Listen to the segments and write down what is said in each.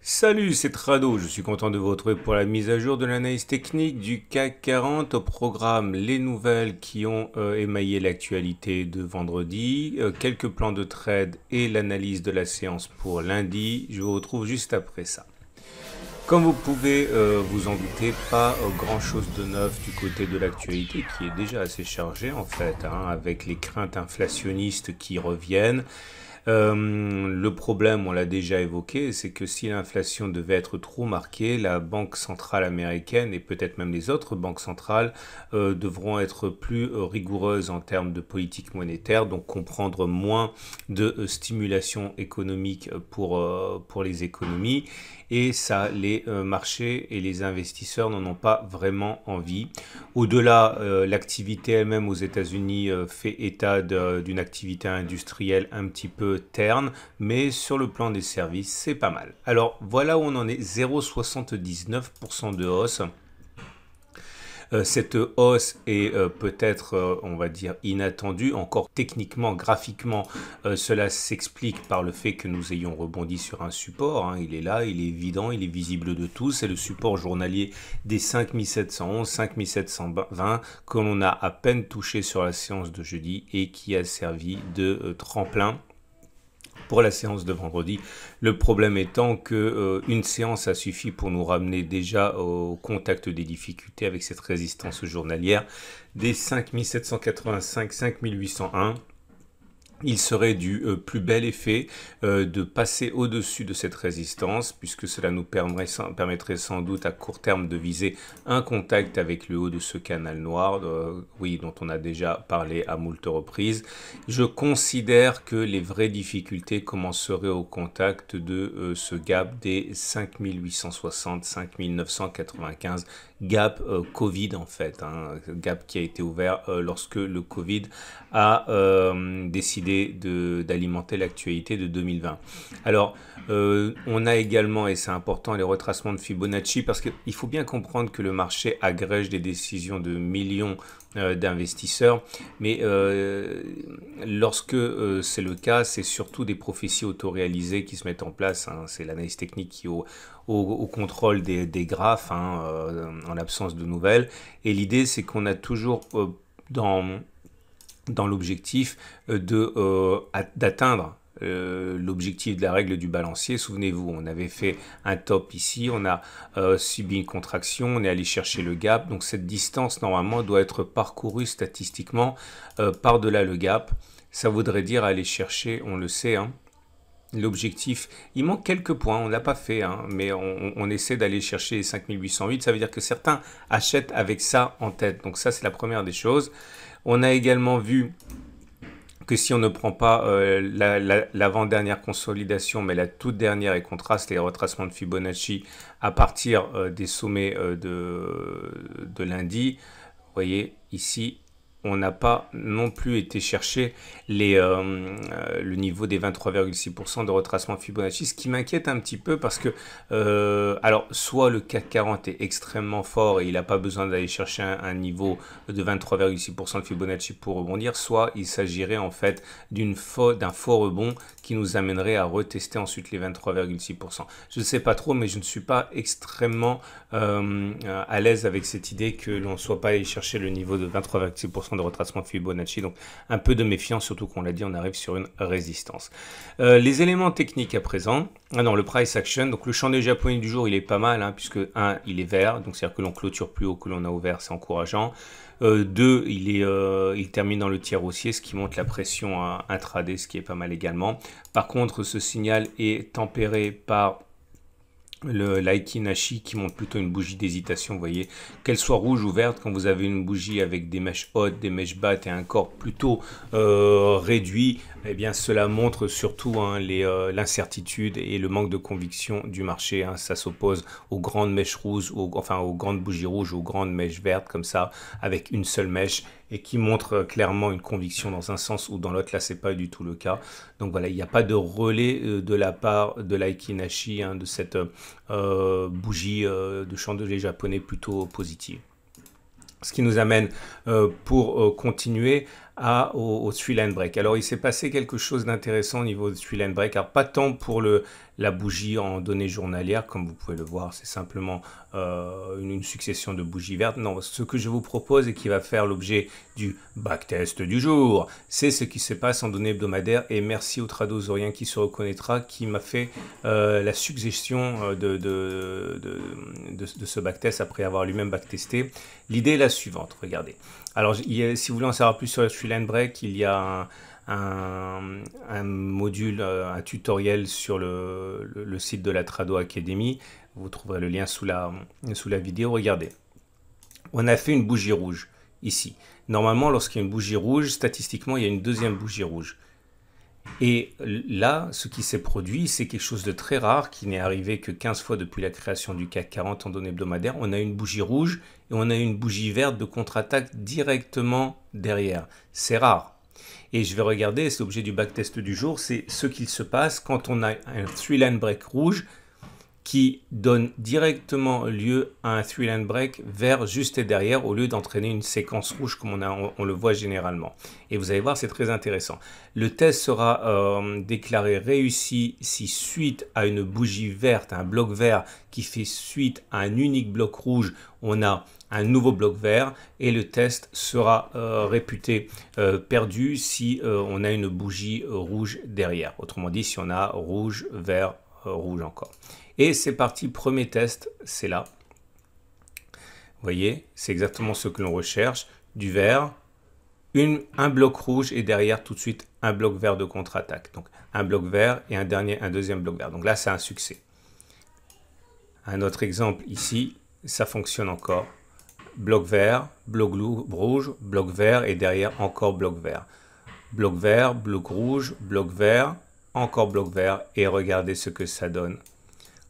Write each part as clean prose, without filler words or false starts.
Salut, c'est Trado, je suis content de vous retrouver pour la mise à jour de l'analyse technique du CAC 40. Au programme, les nouvelles qui ont émaillé l'actualité de vendredi, quelques plans de trade et l'analyse de la séance pour lundi. Je vous retrouve juste après ça. Comme vous pouvez vous en douter, pas grand chose de neuf du côté de l'actualité qui est déjà assez chargé en fait, avec les craintes inflationnistes qui reviennent. Le problème, on l'a déjà évoqué, c'est que si l'inflation devait être trop marquée, la Banque centrale américaine et peut-être même les autres banques centrales devront être plus rigoureuses en termes de politique monétaire, donc comprendre moins de stimulation économique pour les économies. Et ça, les marchés et les investisseurs n'en ont pas vraiment envie. Au-delà, l'activité elle-même aux États-Unis fait état d'une activité industrielle un petit peu terne, mais sur le plan des services, c'est pas mal. Alors voilà où on en est, 0,79% de hausse. Cette hausse est peut-être, on va dire, inattendue. Encore techniquement, graphiquement, cela s'explique par le fait que nous ayons rebondi sur un support. Il est là, il est évident, il est visible de tous. C'est le support journalier des 5711, 5720 que l'on a à peine touché sur la séance de jeudi et qui a servi de tremplin pour la séance de vendredi. Le problème étant que une séance a suffi pour nous ramener déjà au contact des difficultés avec cette résistance journalière des 5785, 5801. Il serait du plus bel effet de passer au-dessus de cette résistance, puisque cela nous permettrait sans doute à court terme de viser un contact avec le haut de ce canal noir, oui, dont on a déjà parlé à moult reprises. Je considère que les vraies difficultés commenceraient au contact de ce gap des 5860, 5995, gap Covid en fait, gap qui a été ouvert lorsque le Covid a décidé d'alimenter l'actualité de 2020. Alors, on a également, et c'est important, les retracements de Fibonacci, parce qu'il faut bien comprendre que le marché agrège des décisions de millions d'investisseurs, mais lorsque c'est le cas, c'est surtout des prophéties autoréalisées qui se mettent en place. C'est l'analyse technique qui est au contrôle des graphes, en l'absence de nouvelles. Et l'idée, c'est qu'on a toujours dans l'objectif d'atteindre l'objectif de la règle du balancier. Souvenez-vous, on avait fait un top ici, on a subi une contraction, on est allé chercher le gap. Donc cette distance, normalement, doit être parcourue statistiquement par-delà le gap. Ça voudrait dire aller chercher, on le sait, l'objectif. Il manque quelques points, on ne l'a pas fait, mais on essaie d'aller chercher les 5808. Ça veut dire que certains achètent avec ça en tête. Donc ça, c'est la première des choses. On a également vu que si on ne prend pas l'avant-dernière consolidation, mais la toute dernière et contraste les retracements de Fibonacci à partir des sommets de lundi, vous voyez ici, on n'a pas non plus été chercher le niveau des 23,6% de retracement Fibonacci, ce qui m'inquiète un petit peu parce que, alors, soit le CAC 40 est extrêmement fort et il n'a pas besoin d'aller chercher un niveau de 23,6% de Fibonacci pour rebondir, soit il s'agirait en fait d'un faux rebond qui nous amènerait à retester ensuite les 23,6%. Je ne sais pas trop, mais je ne suis pas extrêmement à l'aise avec cette idée que l'on ne soit pas allé chercher le niveau de 23,6% de retracement Fibonacci, donc un peu de méfiance, surtout qu'on l'a dit, on arrive sur une résistance. Les éléments techniques à présent, le price action, donc le chandelier japonais du jour il est pas mal, puisque 1 il est vert, donc c'est à dire que l'on clôture plus haut que l'on a ouvert, c'est encourageant. 2, il termine dans le tiers haussier, ce qui montre la pression intraday, ce qui est pas mal également. Par contre, ce signal est tempéré par le l'Aiki Nashi qui montre plutôt une bougie d'hésitation, vous voyez, qu'elle soit rouge ou verte, quand vous avez une bougie avec des mèches hautes, des mèches basses et un corps plutôt réduit, eh bien cela montre surtout l'incertitude et le manque de conviction du marché. Ça s'oppose aux grandes mèches rouges, aux grandes bougies rouges, aux grandes mèches vertes comme ça, avec une seule mèche, et qui montre clairement une conviction dans un sens ou dans l'autre. Là, c'est pas du tout le cas. Donc voilà, il n'y a pas de relais de la part de l'Aiki Nashi, de cette bougie de chandelier japonais plutôt positive. Ce qui nous amène pour continuer au three line break. Alors il s'est passé quelque chose d'intéressant au niveau du three line break. Alors pas tant pour la bougie en données journalières, comme vous pouvez le voir, c'est simplement une succession de bougies vertes. Non, ce que je vous propose et qui va faire l'objet du backtest du jour, c'est ce qui se passe en données hebdomadaires. Et merci au tradosaurien qui se reconnaîtra, qui m'a fait la suggestion de ce backtest après avoir lui-même backtesté. L'idée est la suivante, regardez. Alors, si vous voulez en savoir plus sur le Three Line Break, il y a un module, un tutoriel sur le site de la Trado Academy. Vous trouverez le lien sous la vidéo. Regardez, on a fait une bougie rouge ici. Normalement, lorsqu'il y a une bougie rouge, statistiquement, il y a une deuxième bougie rouge. Et là, ce qui s'est produit, c'est quelque chose de très rare qui n'est arrivé que 15 fois depuis la création du CAC 40 en données hebdomadaires. On a une bougie rouge et on a une bougie verte de contre-attaque directement derrière. C'est rare. Et je vais regarder, c'est l'objet du backtest du jour, c'est ce qu'il se passe quand on a un three line break rouge qui donne directement lieu à un three line break vert juste derrière au lieu d'entraîner une séquence rouge comme on le voit généralement. Et vous allez voir, c'est très intéressant. Le test sera déclaré réussi si suite à une bougie verte, un bloc vert qui fait suite à un unique bloc rouge, on a un nouveau bloc vert et le test sera réputé perdu si on a une bougie rouge derrière. Autrement dit, si on a rouge, vert, rouge encore. Et c'est parti, premier test, c'est là. Vous voyez, c'est exactement ce que l'on recherche. Du vert, un bloc rouge et derrière tout de suite un bloc vert de contre-attaque. Donc un bloc vert et un deuxième bloc vert. Donc là, c'est un succès. Un autre exemple ici, ça fonctionne encore. Bloc vert, bloc rouge, bloc vert et derrière encore bloc vert. Bloc vert, bloc rouge, bloc vert, encore bloc vert et regardez ce que ça donne.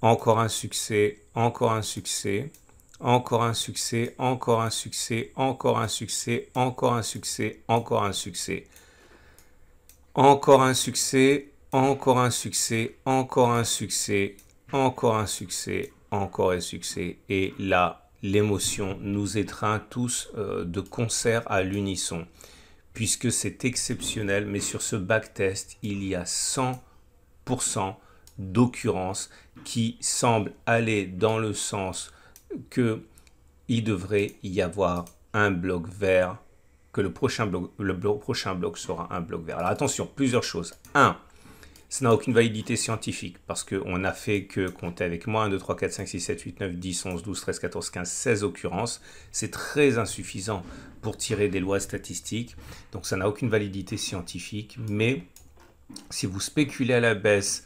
Encore un succès, encore un succès, encore un succès, encore un succès, encore un succès, encore un succès, encore un succès. Encore un succès, encore un succès, encore un succès, encore un succès, encore un succès. Et là, l'émotion nous étreint tous de concert à l'unisson, puisque c'est exceptionnel, mais sur ce backtest, il y a 100% d'occurrences qui semblent aller dans le sens qu'il devrait y avoir un bloc vert, que le prochain bloc sera un bloc vert. Alors attention, plusieurs choses. 1. Ça n'a aucune validité scientifique parce qu'on n'a fait que compter avec moi 1, 2, 3, 4, 5, 6, 7, 8, 9, 10, 11, 12, 13, 14, 15, 16 occurrences. C'est très insuffisant pour tirer des lois statistiques. Donc ça n'a aucune validité scientifique. Mais si vous spéculez à la baisse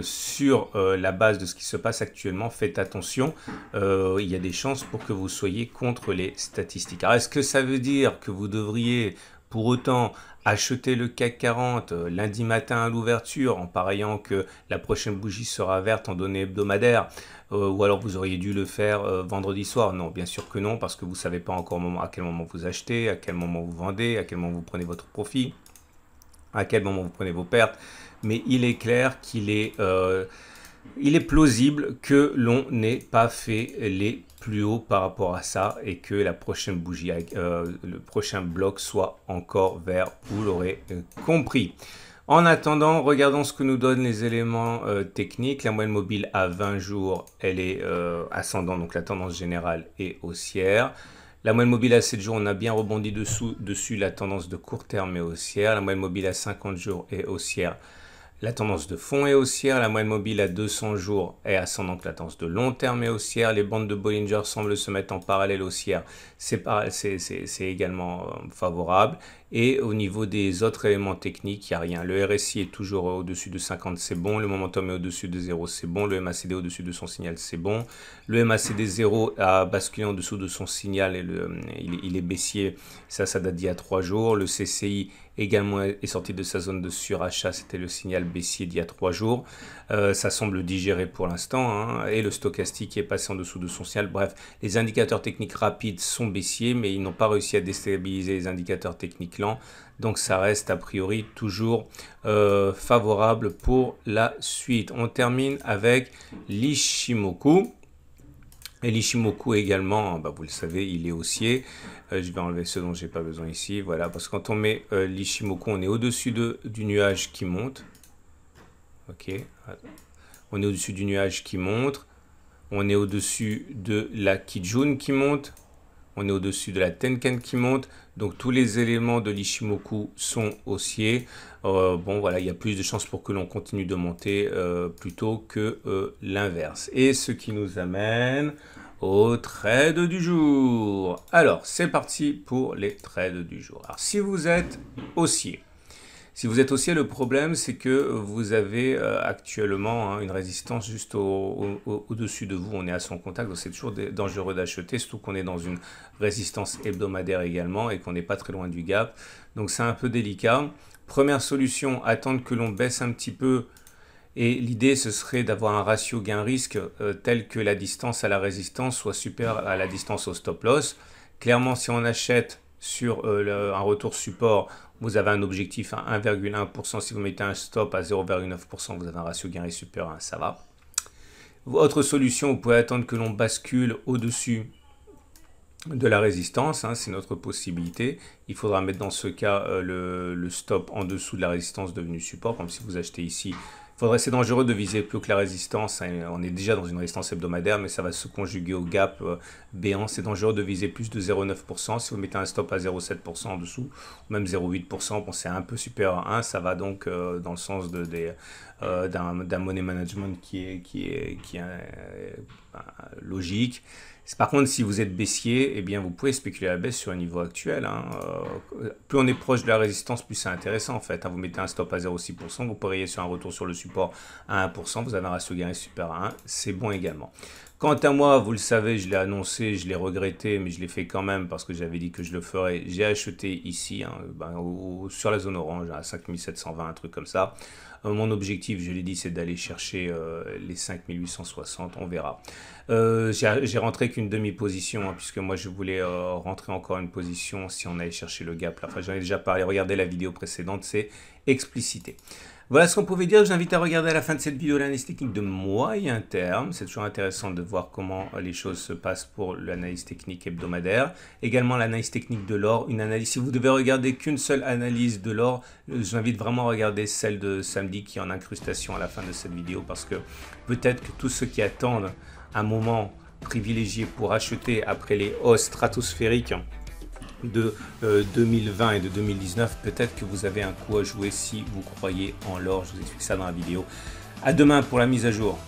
sur la base de ce qui se passe actuellement, faites attention. Il y a des chances pour que vous soyez contre les statistiques. Alors est-ce que ça veut dire que vous devriez pour autant acheter le CAC 40 lundi matin à l'ouverture en pariant que la prochaine bougie sera verte en données hebdomadaires ou alors vous auriez dû le faire vendredi soir? Non, bien sûr que non, parce que vous ne savez pas encore à quel moment vous achetez, à quel moment vous vendez, à quel moment vous prenez votre profit, à quel moment vous prenez vos pertes. Mais il est clair qu'il est plausible que l'on n'ait pas fait les plus hauts par rapport à ça et que la prochaine bougie, le prochain bloc soit encore vert, vous l'aurez compris. En attendant, regardons ce que nous donnent les éléments techniques. La moyenne mobile à 20 jours, elle est ascendante, donc la tendance générale est haussière. La moyenne mobile à 7 jours, on a bien rebondi dessus, la tendance de court terme est haussière. La moyenne mobile à 50 jours est haussière. La tendance de fond est haussière, la moyenne mobile à 200 jours est ascendante, la tendance de long terme est haussière, les bandes de Bollinger semblent se mettre en parallèle haussière, c'est également favorable. Et au niveau des autres éléments techniques, il n'y a rien. Le RSI est toujours au-dessus de 50, c'est bon. Le momentum est au-dessus de 0, c'est bon. Le MACD au-dessus de son signal, c'est bon. Le MACD 0 a basculé en dessous de son signal et il est baissier. Ça date d'il y a 3 jours. Le CCI également est sorti de sa zone de surachat. C'était le signal baissier d'il y a 3 jours. Ça semble digérer pour l'instant. Hein, et le stochastique est passé en dessous de son signal. Bref, les indicateurs techniques rapides sont baissiers, mais ils n'ont pas réussi à déstabiliser les indicateurs techniques lents. Donc ça reste a priori toujours favorable pour la suite. On termine avec l'Ichimoku. Et l'Ichimoku également, vous le savez, il est haussier. Je vais enlever ce dont j'ai pas besoin ici. Voilà, parce que quand on met l'Ichimoku, on est au-dessus du nuage qui monte. Ok, on est au-dessus du nuage qui monte, on est au-dessus de la Kijun qui monte, on est au-dessus de la Tenkan qui monte, donc tous les éléments de l'Ishimoku sont haussiers. Bon voilà, il y a plus de chances pour que l'on continue de monter plutôt que l'inverse. Et ce qui nous amène au trade du jour. Alors, c'est parti pour les trades du jour. Alors, si vous êtes haussier, le problème, c'est que vous avez actuellement une résistance juste au-dessus de vous. On est à son contact, donc c'est toujours dangereux d'acheter, surtout qu'on est dans une résistance hebdomadaire également et qu'on n'est pas très loin du gap. Donc, c'est un peu délicat. Première solution, attendre que l'on baisse un petit peu. Et l'idée, ce serait d'avoir un ratio gain-risque tel que la distance à la résistance soit supérieure à la distance au stop-loss. Clairement, si on achète sur un retour support, vous avez un objectif à 1,1%. Si vous mettez un stop à 0,9%, vous avez un ratio gain-risque supérieur à 1, ça va. Autre solution, vous pouvez attendre que l'on bascule au-dessus de la résistance, c'est notre possibilité. Il faudra mettre dans ce cas le stop en dessous de la résistance devenue support, comme si vous achetez ici. C'est dangereux de viser plus que la résistance. On est déjà dans une résistance hebdomadaire, mais ça va se conjuguer au gap béant. C'est dangereux de viser plus de 0,9%. Si vous mettez un stop à 0,7% en dessous, ou même 0,8%, bon, c'est un peu supérieur à 1. Ça va donc dans le sens d'un money management qui est logique. Par contre, si vous êtes baissier, eh bien, vous pouvez spéculer à la baisse sur un niveau actuel. Plus on est proche de la résistance, plus c'est intéressant en fait. Vous mettez un stop à 0,6%, vous pariez sur un retour sur le support à 1%, vous avez un ratio gain supérieur à 1, c'est bon également. Quant à moi, vous le savez, je l'ai annoncé, je l'ai regretté, mais je l'ai fait quand même parce que j'avais dit que je le ferais. J'ai acheté ici, sur la zone orange, à 5720, un truc comme ça. Mon objectif, je l'ai dit, c'est d'aller chercher les 5860, on verra. J'ai rentré qu'une demi-position, puisque moi je voulais rentrer encore une position si on allait chercher le gap. Enfin, j'en ai déjà parlé, regardez la vidéo précédente, c'est explicité. Voilà ce qu'on pouvait dire. Je vous invite à regarder à la fin de cette vidéo l'analyse technique de moyen terme. C'est toujours intéressant de voir comment les choses se passent pour l'analyse technique hebdomadaire. Également l'analyse technique de l'or. Une analyse, si vous devez regarder qu'une seule analyse de l'or, je vous invite vraiment à regarder celle de samedi qui est en incrustation à la fin de cette vidéo, parce que peut-être que tous ceux qui attendent un moment privilégié pour acheter après les hausses stratosphériques de 2020 et de 2019, peut-être que vous avez un coup à jouer si vous croyez en l'or. Je vous explique ça dans la vidéo. À demain pour la mise à jour.